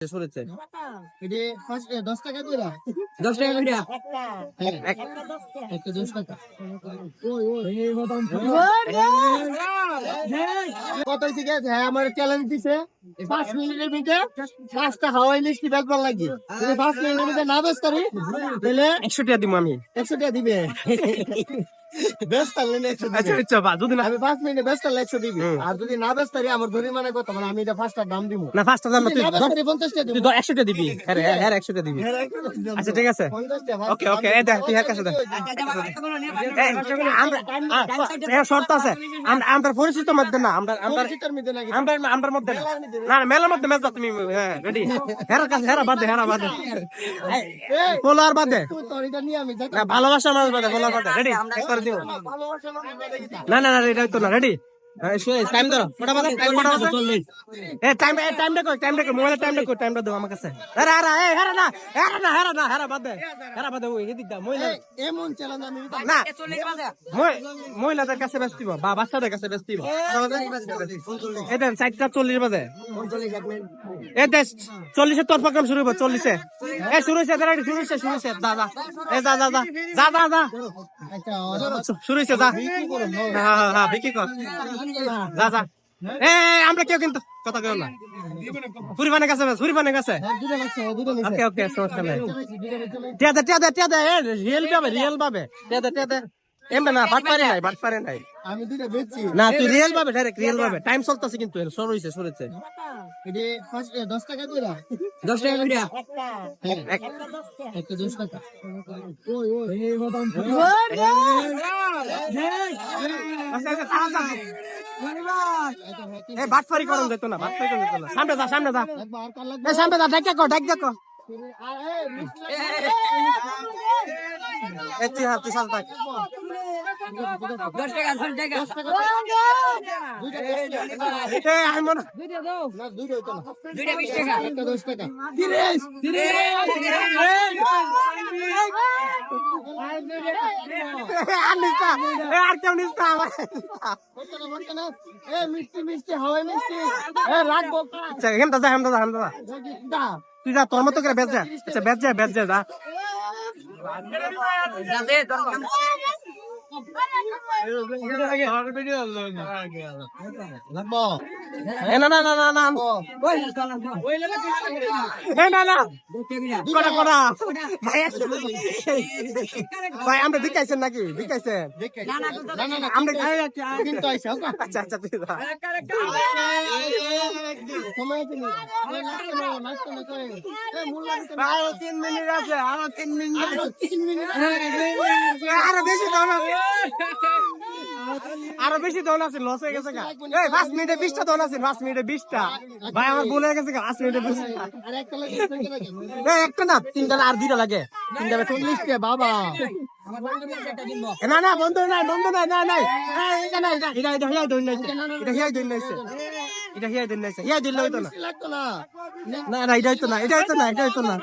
শুনেছে এটি 10 টাকা করে 10 টাকা করে একটা 10 টাকা কত হইছে গেছে হ্যাঁ আমার চ্যালেঞ্জ দিছে 5 মিনিটের ভিতরে 5টা হাওয়াই মিষ্টি বেচবার লাগি যদি 5 মিনিটের ভিতরে না বেচ পারি তাহলে 100 টাকা দিব আমি 100 টাকা দিবে বেচ তাহলে 100 দিবে আচ্ছা আচ্ছা বা যদি না আমি 5 মিনিটে বেচ তাহলে 100 দিবি আর যদি না বেচ পারি আমার জরিমানা কত মানে আমি এটা 5টার দাম দিব না 5টা দাম তুই না বেচ পারি 50 টাকা দিব তুই 100 টাকা দিবি হ্যাঁ 100 টাকা দিবি আচ্ছা ঠিক আছে ওকে ওকে এই দেখ তুই এর কাছে দেখ আমরা শর্ত আছে আমরা পরিচিত মধ্যে না আমরা আমরা মধ্যে না না মেলার মধ্যে মেজ তুমি হ্যাঁ রেডি হেরা কাছে হেরা বাদে পোলার বাদে তোর এটা নিয়ে আমি না ভালোবাসা মাছ বাদে পোলার বাদে রেডি করে দিব না না না এটা তো না রেডি টাইম দাও ফটাফট টাইম ফটাফট এই টাইমটা কই মোবাইলের টাইমটা দাও আমার কাছে আরে আরে এই হেরা বাদে ওই এদিক দা মহিলা এমন চ্যালেঞ্জ আমি না মহিলাদের কাছে ব্যস্ত দিব বা বাচ্চাদের কাছে ব্যস্ত দিব এটা 4:40 বাজে এই দেশ 40 তোর প্রোগ্রাম শুরু হবে 40 এই শুরু হইছে রেডি শুরু হইছে দাদা এই যা শুরু হইছে যা হ্যাঁ বিকি কর যা আমরা কেউ কিন্তু কথা কেউ না ফুরিবানের কাছে ওকে ওকে সমস্যা নাই টিয়া দে রিয়েল ভাবে টিয়া দে এমন না বাট পারে নাই আমি দুইটা বেচছি না তুই রিয়েল ভাবে ডাইরেক্ট রিয়েল ভাবে টাইম চলতেছে কিন্তু সরেছে এটি 10 টাকা করে 10 টাকা করে একটা 10 টাকা বাটফারি করন যেত না সামনে যা সামনে যা ডাক দেখো তুই সাল থাক 10 টাকা আমি মনে না দুইটা হইতো না দুইটা 20 টাকা একটা 10 টাকা আর কেউ নিস্তা মিষ্টি হাওয়াই মিষ্টি রাখবো আচ্ছা হেমদা তুই যা তোর মতো করে বেচ যা আচ্ছা বেচ যা ভাই আমরা দেখাইছেন নাকি দেখাইছেন আমরা কিন্তু আচ্ছা আচ্ছা তুই যা আরো 3 মিনিট আছে আরো 3 মিনিট আরো বেশি দৌন আছে লস হয়ে গেছে 5 মিনিটে 20টা দৌন আছে 5 মিনিটে 20টা ভাই আমার ভুল হয়ে গেছে 5 মিনিটে 20টা একটা না 3টা আর 2টা লাগে 3টা 40 টা বাবা না বন্ধ নাই এটা হিয়াই দৌন নাইছে হিয়াই দিল হইতো না এটা হইতো না